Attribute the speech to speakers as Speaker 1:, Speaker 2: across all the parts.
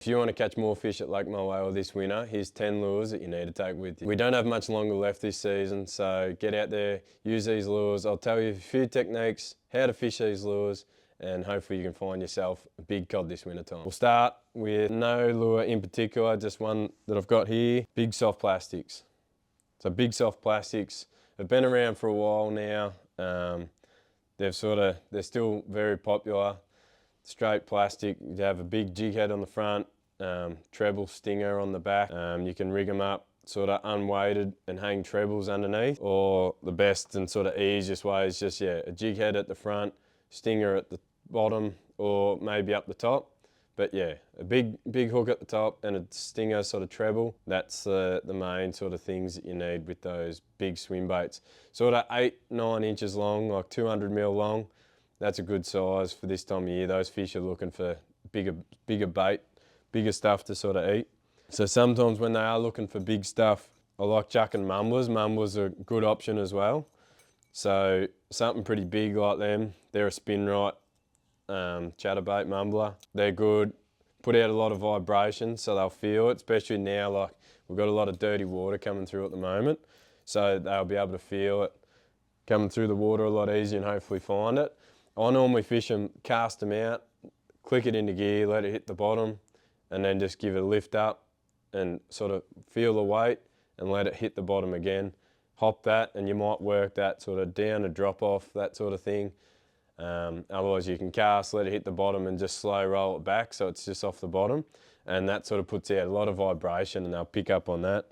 Speaker 1: If you want to catch more fish at Lake Mulwala this winter, here's 10 lures that you need to take with you. We don't have much longer left this season, so get out there, use these lures. I'll tell you a few techniques, how to fish these lures, and hopefully you can find yourself a big cod this winter time. We'll start with no lure in particular, just one that I've got here, big soft plastics. So big soft plastics have been around for a while now. They're still very popular. Straight plastic, you have a big jig head on the front, treble stinger on the back. You can rig them up sort of unweighted and hang trebles underneath, or the best and sort of easiest way is just, a jig head at the front, stinger at the bottom, or maybe up the top. But yeah, a big hook at the top and a stinger sort of treble. That's the main sort of things that you need with those big swim baits. Sort of 8-9 inches long, like 200 mil long. That's a good size for this time of year. Those fish are looking for bigger bait, bigger stuff to sort of eat. So sometimes when they are looking for big stuff, I like chucking mumblers. Mumblers are a good option as well. So something pretty big like them, they're a spin right chatterbait mumbler. They're good, put out a lot of vibration so they'll feel it, especially now like we've got a lot of dirty water coming through at the moment. So they'll be able to feel it coming through the water a lot easier and hopefully find it. I normally fish them, cast them out, click it into gear, let it hit the bottom, and then just give it a lift up and sort of feel the weight and let it hit the bottom again. Hop that, and you might work that sort of down a drop off, that sort of thing. Otherwise you can cast, let it hit the bottom and just slow roll it back so it's just off the bottom. And that sort of puts out a lot of vibration and they'll pick up on that.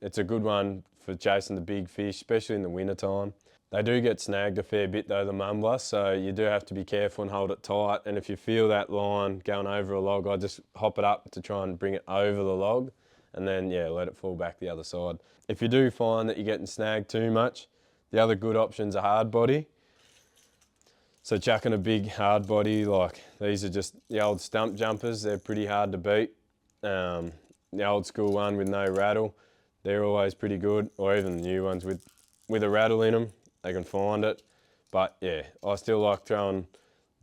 Speaker 1: It's a good one for chasing the big fish, especially in the winter time. They do get snagged a fair bit though, the mumbler, so you do have to be careful and hold it tight. And if you feel that line going over a log, I just hop it up to try and bring it over the log and then let it fall back the other side. If you do find that you're getting snagged too much, the other good option's a hard body. So chucking a big hard body, like these are just the old stump jumpers, they're pretty hard to beat. The old school one with no rattle, they're always pretty good, or even the new ones with a rattle in them. They can find it, but yeah, I still like throwing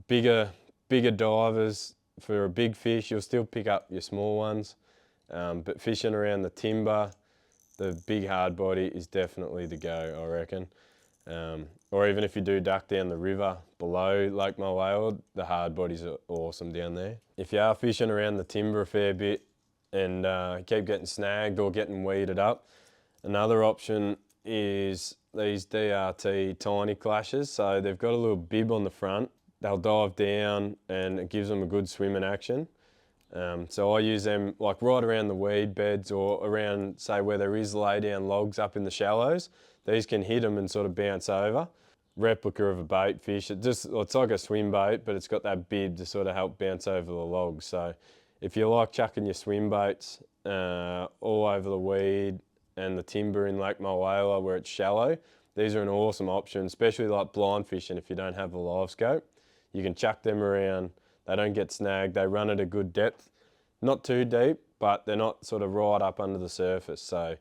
Speaker 1: bigger divers for a big fish. You'll still pick up your small ones, but fishing around the timber, the big hard body is definitely the go, I reckon. Or even if you do duck down the river below Lake Mulwala, the hard bodies are awesome down there. If you are fishing around the timber a fair bit and keep getting snagged or getting weeded up, another option is these DRT tiny clashes. So they've got a little bib on the front. They'll dive down and it gives them a good swimming action. So I use them like right around the weed beds or around, say, where there is lay down logs up in the shallows. These can hit them and sort of bounce over. Replica of a bait fish. It's like a swim bait, but it's got that bib to sort of help bounce over the logs. So if you like chucking your swim baits all over the weed and the timber in Lake Mulwala where it's shallow, these are an awesome option, especially like blind fishing if you don't have a live scope. You can chuck them around, they don't get snagged, they run at a good depth. Not too deep, but they're not sort of right up under the surface. So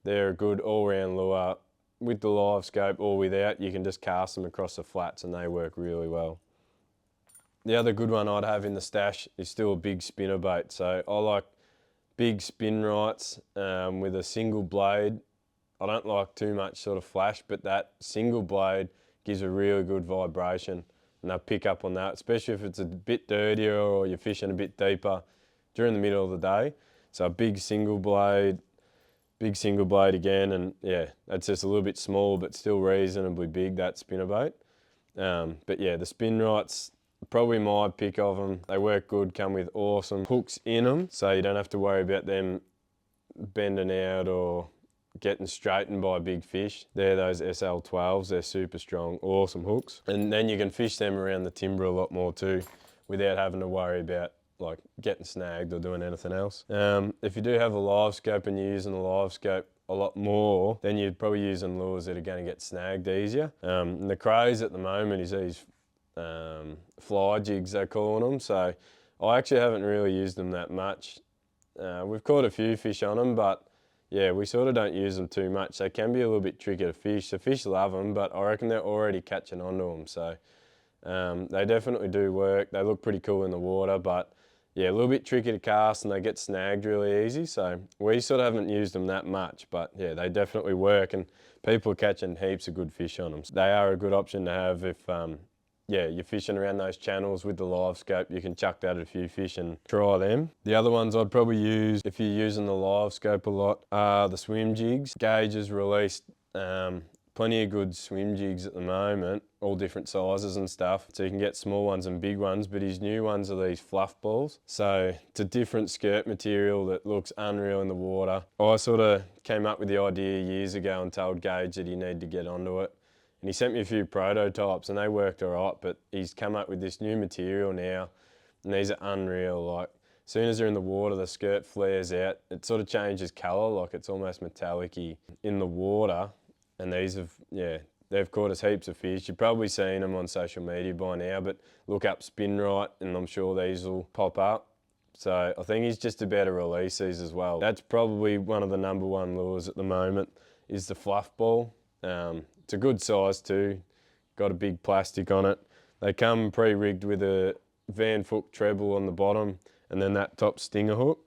Speaker 1: they're a good all-round lure. With the live scope or without, you can just cast them across the flats and they work really well. The other good one I'd have in the stash is still a big spinner bait. So I like big spin rights with a single blade. I don't like too much sort of flash, but that single blade gives a really good vibration and they'll pick up on that, especially if it's a bit dirtier or you're fishing a bit deeper during the middle of the day. So a big single blade again, and yeah, that's just a little bit small but still reasonably big, that spinnerbait. But yeah, the spin rights, probably my pick of them. They work good, come with awesome hooks in them, so you don't have to worry about them bending out or getting straightened by big fish. They're those SL12s, they're super strong, awesome hooks. And then you can fish them around the timber a lot more too, without having to worry about like getting snagged or doing anything else. If you do have a live scope and you're using the live scope a lot more, then you're probably using lures that are going to get snagged easier. And the craze at the moment is these fly jigs, they're calling them. So I actually haven't really used them that much. We've caught a few fish on them, but yeah, we sort of don't use them too much. They can be a little bit tricky to fish. The fish love them, but I reckon they're already catching onto them. So they definitely do work. They look pretty cool in the water, but yeah, a little bit tricky to cast and they get snagged really easy. So we sort of haven't used them that much, but yeah, they definitely work and people are catching heaps of good fish on them. So they are a good option to have if, yeah, you're fishing around those channels with the live scope. You can chuck that at a few fish and try them. The other ones I'd probably use if you're using the live scope a lot are the swim jigs. Gage has released plenty of good swim jigs at the moment, all different sizes and stuff. So you can get small ones and big ones, but his new ones are these fluff balls. So it's a different skirt material that looks unreal in the water. I sort of came up with the idea years ago and told Gage that he needed to get onto it. And he sent me a few prototypes and they worked all right, but he's come up with this new material now and these are unreal. Like, as soon as they're in the water, the skirt flares out. It sort of changes colour, like it's almost metallic-y in the water. And these have, yeah, they've caught us heaps of fish. You've probably seen them on social media by now, but look up Spin Right and I'm sure these will pop up. So I think he's just about to release these as well. That's probably one of the #1 lures at the moment is the fluff ball. It's a good size too, got a big plastic on it. They come pre-rigged with a Van Hook treble on the bottom and then that top stinger hook.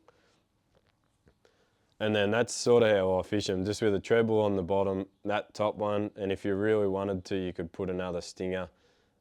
Speaker 1: And then that's sort of how I fish them, just with a treble on the bottom, that top one, and if you really wanted to, you could put another stinger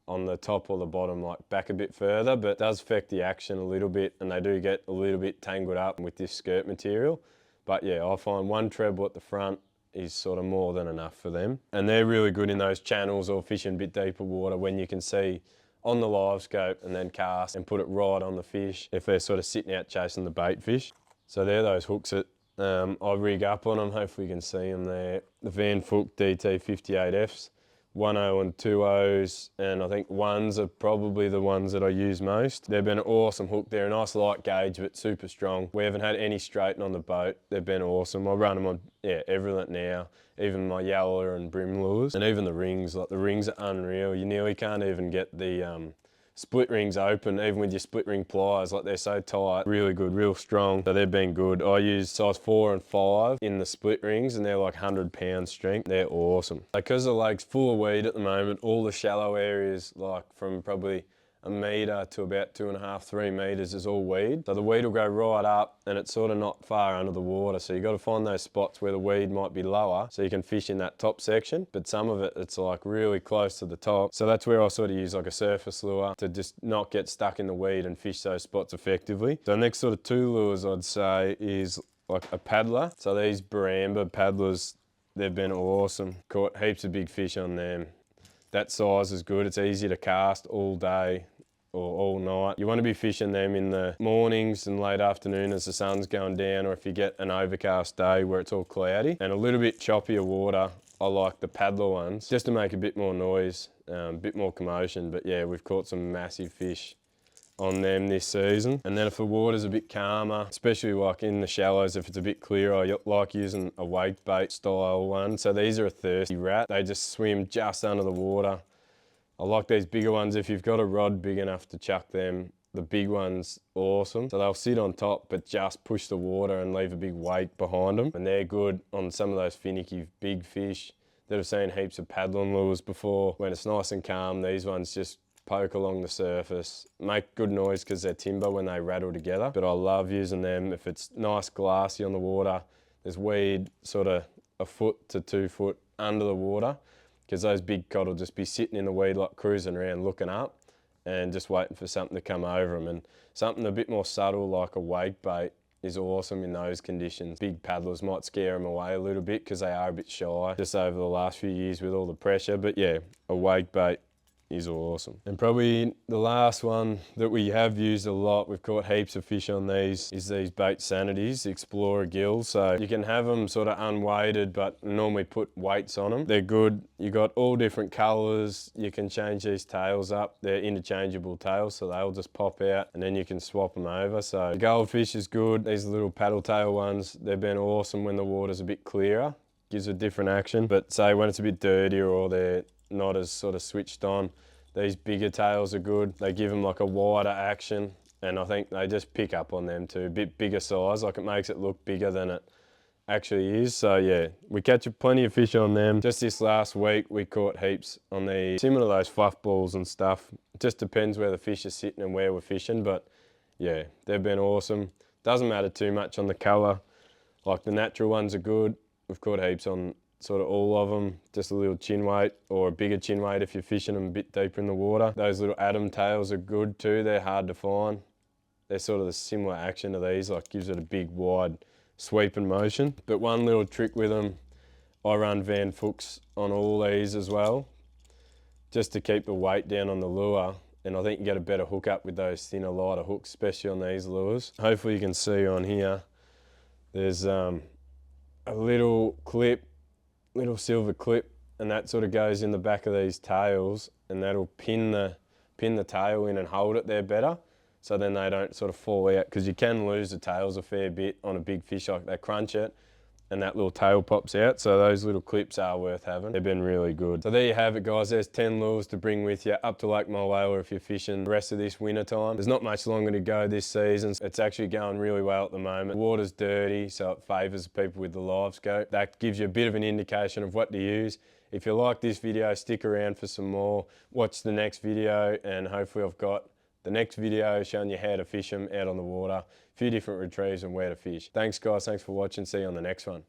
Speaker 1: on the top or the bottom, like back a bit further, but it does affect the action a little bit, and they do get a little bit tangled up with this skirt material. But yeah, I find one treble at the front is sort of more than enough for them. And they're really good in those channels or fishing a bit deeper water when you can see on the live scope and then cast and put it right on the fish if they're sort of sitting out chasing the bait fish. So they're those hooks that I rig up on them, hopefully you can see them there. The Van Hook DT58Fs, 1.0 and 2.0s, and I think 1s are probably the ones that I use most. They've been an awesome hook. They're a nice light gauge, but super strong. We haven't had any straighten on the boat. They've been awesome. I run them on, yeah, everything now, even my Yowler and Brim lures, and even the rings. Like the rings are unreal. You nearly can't even get the split rings open, even with your split ring pliers, like they're so tight. Really good, real strong. So they've been good. I use size 4 and 5 in the split rings and they're like 100-pound strength. They're awesome. Because the lake's full of weed at the moment, all the shallow areas, like from probably 1 metre to about 2.5, 3 metres is all weed. So the weed will go right up and it's sort of not far under the water. So you've got to find those spots where the weed might be lower so you can fish in that top section. But some of it, it's like really close to the top. So that's where I sort of use like a surface lure to just not get stuck in the weed and fish those spots effectively. So the next sort of 2 lures I'd say is like a paddler. So these Baramba paddlers, they've been awesome. Caught heaps of big fish on them. That size is good. It's easy to cast all day or all night. You want to be fishing them in the mornings and late afternoon as the sun's going down, or if you get an overcast day where it's all cloudy and a little bit choppier water. I like the paddler ones just to make a bit more noise, a bit more commotion. But yeah, we've caught some massive fish on them this season. And then if the water's a bit calmer, especially like in the shallows, if it's a bit clearer, I like using a wake bait style one. So these are a thirsty rat. They just swim just under the water. I like these bigger ones. If you've got a rod big enough to chuck them, the big ones, awesome. So they'll sit on top, but just push the water and leave a big weight behind them. And they're good on some of those finicky big fish that have seen heaps of paddling lures before. When it's nice and calm, these ones just poke along the surface, make good noise because they're timber when they rattle together. But I love using them if it's nice glassy on the water. There's weed sort of 1 foot to 2 foot under the water, because those big cod will just be sitting in the weed like cruising around looking up and just waiting for something to come over them. And something a bit more subtle like a wake bait is awesome in those conditions. Big paddlers might scare them away a little bit because they are a bit shy just over the last few years with all the pressure. But yeah, a wake bait is awesome. And probably the last one that we have used a lot, we've caught heaps of fish on these, is these bait sanities, Explorer gills. So you can have them sort of unweighted, but normally put weights on them. They're good. You got all different colours. You can change these tails up. They're interchangeable tails, so they'll just pop out and then you can swap them over. So the goldfish is good. These little paddle tail ones, they've been awesome when the water's a bit clearer. Gives a different action. But say when it's a bit dirtier or they're not as sort of switched on, these bigger tails are good. They give them like a wider action, and I think they just pick up on them too. A bit bigger size, like it makes it look bigger than it actually is. So yeah, we catch plenty of fish on them. Just this last week we caught heaps on the similar to those fluff balls and stuff. It just depends where the fish are sitting and where we're fishing, but yeah, they've been awesome. Doesn't matter too much on the colour. Like the natural ones are good. We've caught heaps on sort of all of them, just a little chin weight or a bigger chin weight if you're fishing them a bit deeper in the water. Those little atom tails are good too. They're hard to find. They're sort of the similar action to these, like gives it a big wide sweep and motion. But one little trick with them, I run Van Fuchs on all these as well, just to keep the weight down on the lure. And I think you get a better hook up with those thinner, lighter hooks, especially on these lures. Hopefully you can see on here, there's a little clip, little silver clip, and that sort of goes in the back of these tails, and that'll pin the tail in and hold it there better, so then they don't sort of fall out, because you can lose the tails a fair bit on a big fish. Like they crunch it and that little tail pops out, so those little clips are worth having. They've been really good. So there you have it, guys. There's 10 lures to bring with you up to Lake Mulwala if you're fishing the rest of this winter time. There's not much longer to go this season. It's actually going really well at the moment. The water's dirty, so it favours people with the live scope. That gives you a bit of an indication of what to use. If you like this video, stick around for some more. Watch the next video, and hopefully I've got the next video showing you how to fish them out on the water, a few different retrieves and where to fish. Thanks guys, thanks for watching. See you on the next one.